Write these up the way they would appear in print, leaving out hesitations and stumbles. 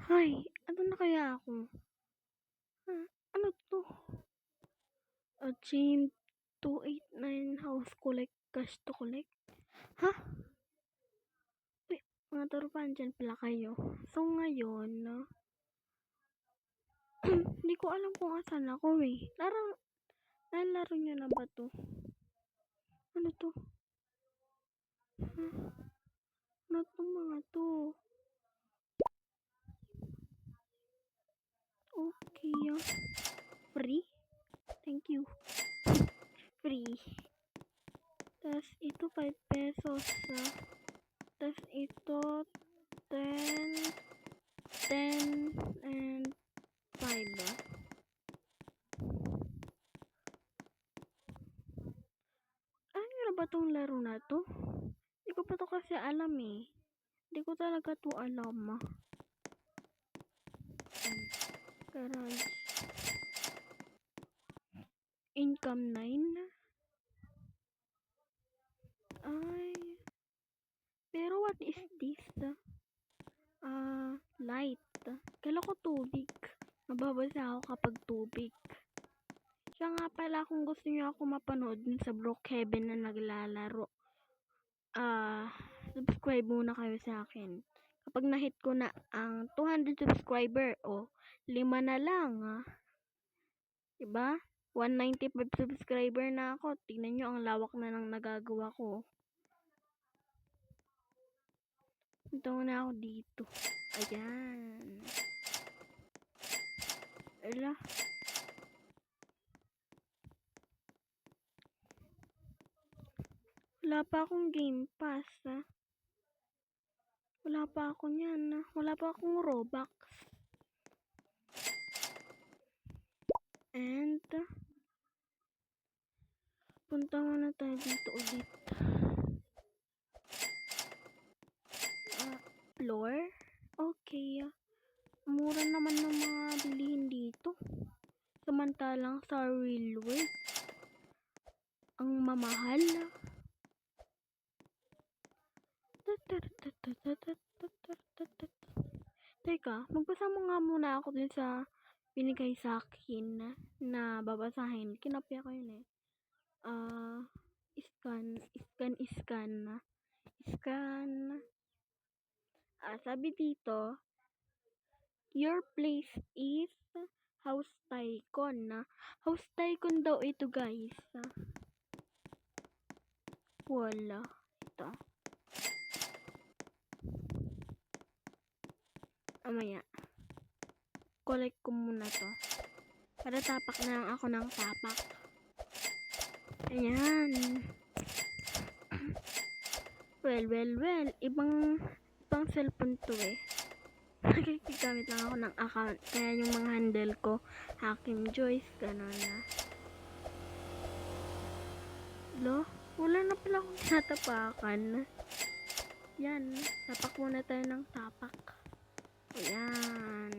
Hay, ano na kaya ako? Ano 'to? Gym 289 house collect, cash to collect. Ha? Uy, mga tropa andiyan pala kayo. So ngayon, hindi ko alam kung asan ako eh. Nalaro niyo na ba 'to? Ano 'to? Ano 'tong mga 'to? Okay, free? Thank you. Free. Tas ito 5 pesos, tas ito 10, 10 and 5 Ano na ba 'tong laro na 'to? Di ko pa 'to kasi alam eh. Di ko talaga 'to alam. Garage. Income 9? Ay. Pero what is this? Light. Kala ko tubig. Mababasa ako kapag tubig. Siya nga pala kung gusto niyo ako mapanood dun sa Brookhaven na naglalaro. Subscribe muna kayo sa akin. Kapag na-hit ko na ang 200 subscriber, 5 na lang. Diba? 195 subscriber na ako. Tingnan nyo ang lawak na ng nagagawa ko. Punta na ako dito. Ayan. Ala. Wala pa akong Game Pass. Wala pa ako niyan. Wala pa akong Robux. And punta muna tayo dito ulit. Floor? Okay. Mura naman ng mga bilihin dito. Samantalang sa real world, ang mamahal. Teka, magbasa mo nga muna ako dun sa binigay sa akin na babasahin. Kinopya ko yun eh. Scan. Sabi dito, your place is House Tycoon. House Tycoon daw ito guys. Wala. Ito. Amaya. Collect ko muna to. Para tapak na lang ako ng tapak. Ayan. Well. Ibang cellphone to eh. Nagkikigamit lang ako ng account. Kaya yung mga handle ko, Hakim Joyce, gano'n na. Wala na pala akong tinatapakan. Yan. Tapak muna tayo ng tapak. Ayan.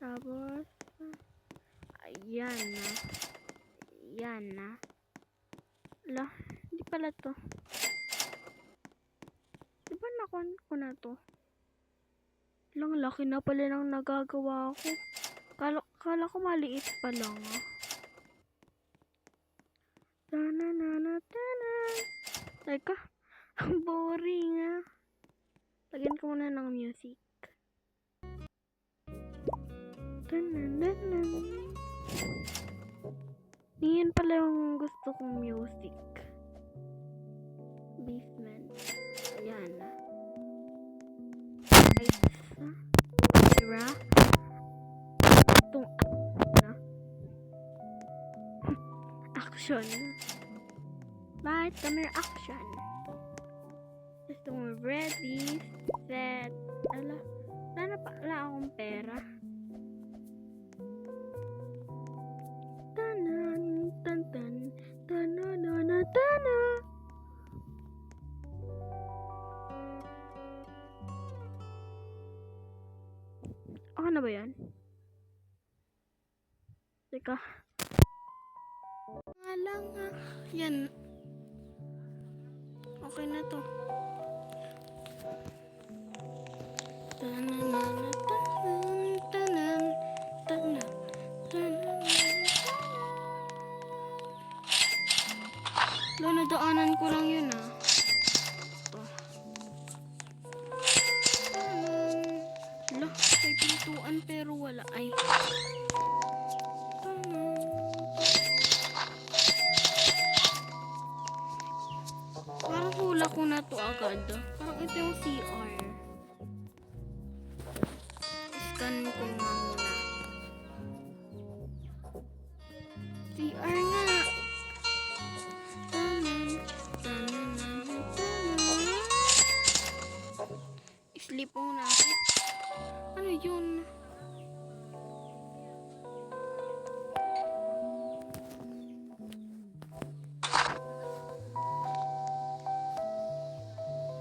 Tapos, ayan na. Hindi pala to. Diba nakuha ko na to? Lang laki na pala ng nagagawa ko. Kala ko maliit pa lang. Teka, ang boring. Lagyan ko muna ng music. Yan pala yung gusto kong music. Basement. Ayan. Camera. Itong action. Light camera action. Gusto mo ready, set. Wala akong pera. Ako na ba yan? Teka. Yan. Okay na to. Tanan, tanan, tanan, tanan. Lo, nadaanan ko lang yun ah. Ito. Lo, may pintuan pero wala. Ay. Parang hula ko na to agad. Parang ito yung CR. Scan ko nga muna. CR nga. Sleep muna ako. Ano yun?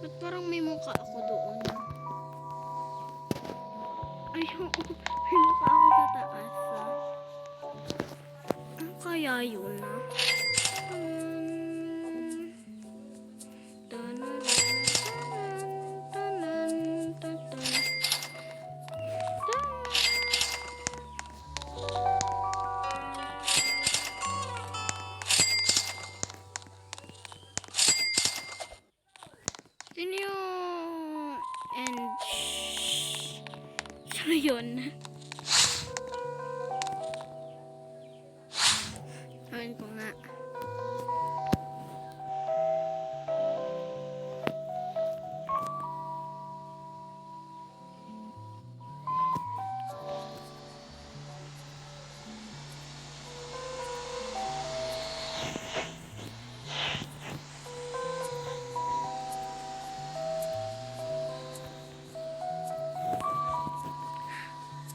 Ba't parang may mukha ako doon? Ay, oo. May mukha ako sa taas. Ano kaya yun ah? Sino yung and sino yun? Ayun ko nga.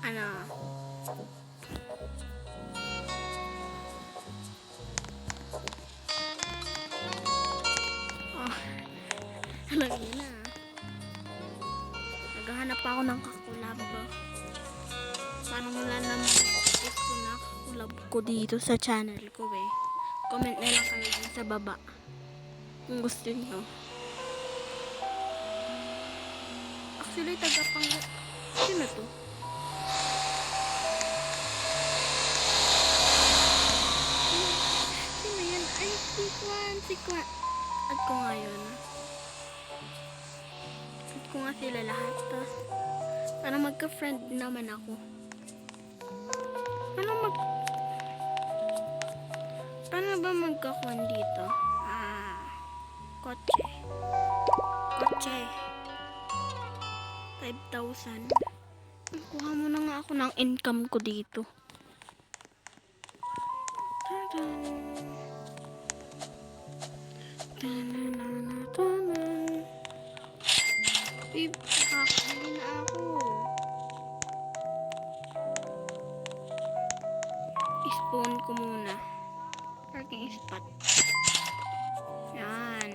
Ano? Oh, alam niyo na. Naghahanap pa ako ng kakulab. Parang wala naman gusto na kakulab ko dito sa channel ko eh. Comment na lang kayo dun sa baba kung gusto niyo. Actually, tagapang... Sino to? Sino yan? Ay, Sikwan. Add ko nga yun. Add ko nga sila lahat. Para magka-friend naman ako. Paano ba magka-friend dito? Kotse. 5,000. Kuha mo na nga ako ng income ko dito. Babe, nakakabili na ako. I-spawn ko muna. Parking spot. Yan.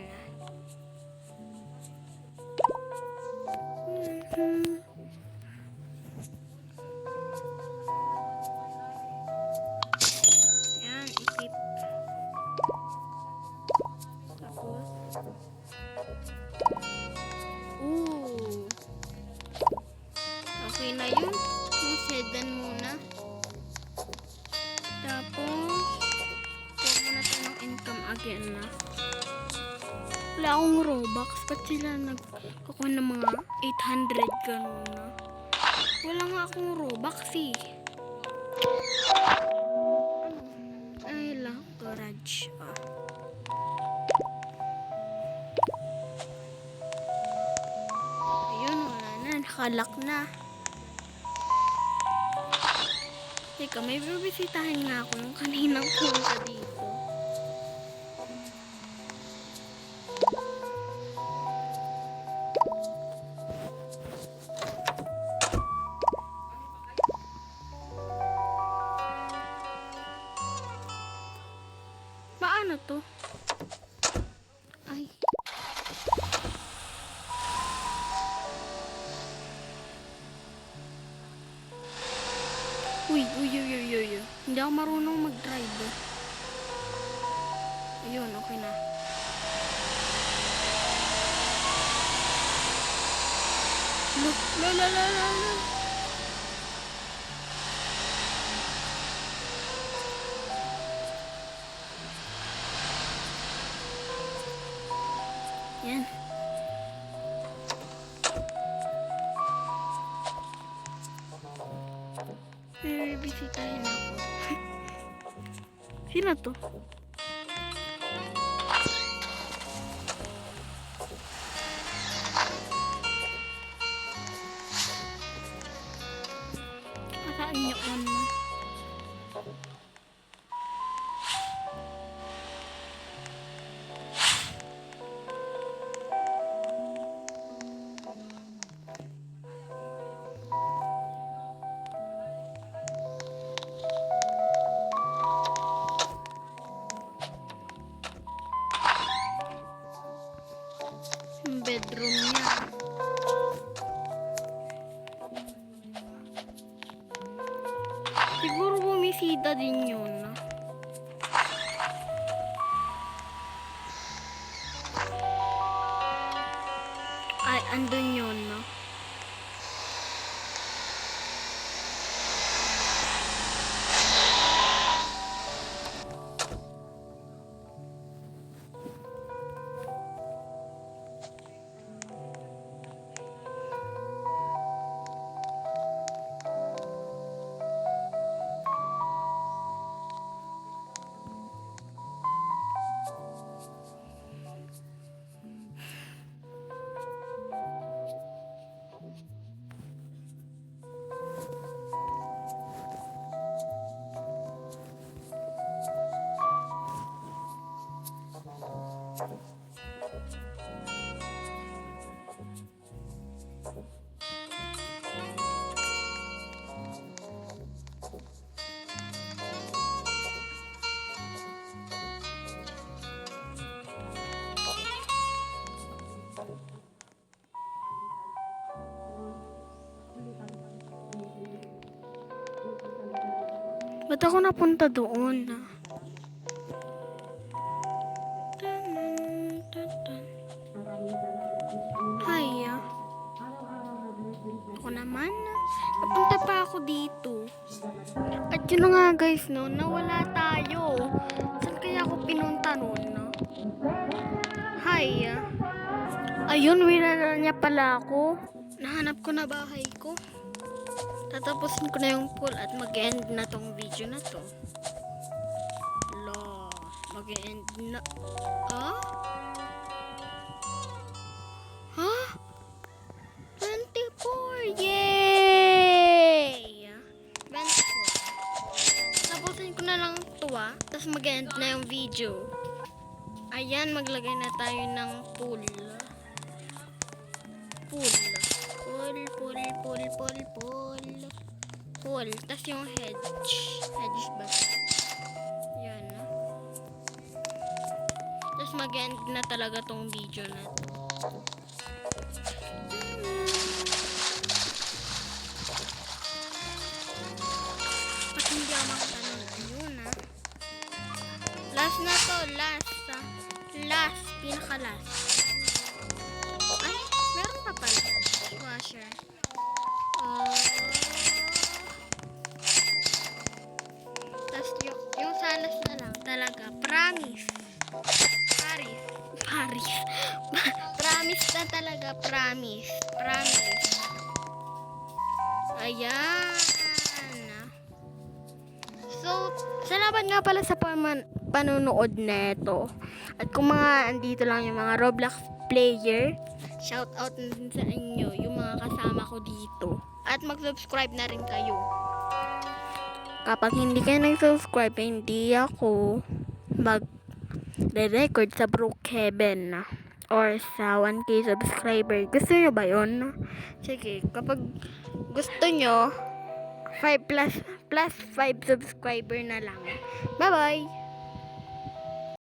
Yan, isip. Tapos. Okay na yun. Yung sedan muna. Tapos, huwag mo na tayo ng income again na. Wala akong Robux. Ba't sila nagkukuha ng mga 800 ganun na? Wala nga akong Robux eh. Ay lang, garage. Ayun, wala na. Nakalak na. Teka, may bibisitahin nga ako yung kaninang punta dito. Paano to? Ay. Uy. Hindi ako marunong mag-drive. Ayun, okay na. La la la la la. Yan. May bibisitahin ako. Sino to? Saan niyo on? Yung bedroom niya. Siguro bumisita din yun. Ay, andun yun, no? Ba't ako napunta doon? Hi. Ako naman. Napunta pa ako dito. At yun na nga guys, no? Nawala tayo. Saan kaya ako pinunta noon, no? Hi. Ayun, winala niya pala ako. Nahanap ko na bahay ko. Tatapusin ko na yung pool at mag-end na tong video na to. Lo, mag-end na. Ah? Huh? 24! Yay! 24. Tapusin ko na lang to tapos mag-end na yung video. Ayan, maglagay na tayo ng pool. Pool. Pool. Tas yung hedge. Hedge ba? Yan. Tas mag-end na talaga tong video na to. At hindi ako makatanong. Ayun Last na to. Last. Pinaka-last. Ay, meron pa pala. Washer. Tas yung salas na lang talaga. Promise na talaga. Promise. Ayan. So, salamat nga pala sa panonood neto. At kung mga andito lang yung mga Roblox player, shout out na din sa inyo yung mga kasama ko dito. At mag-subscribe na rin kayo. Kapag hindi kayo nag-subscribe, hindi ako mag-record sa Brookhaven or sa 1K subscriber. Gusto nyo ba yun? Sige, kapag gusto nyo, 5 plus 5 subscriber na lang. Bye-bye!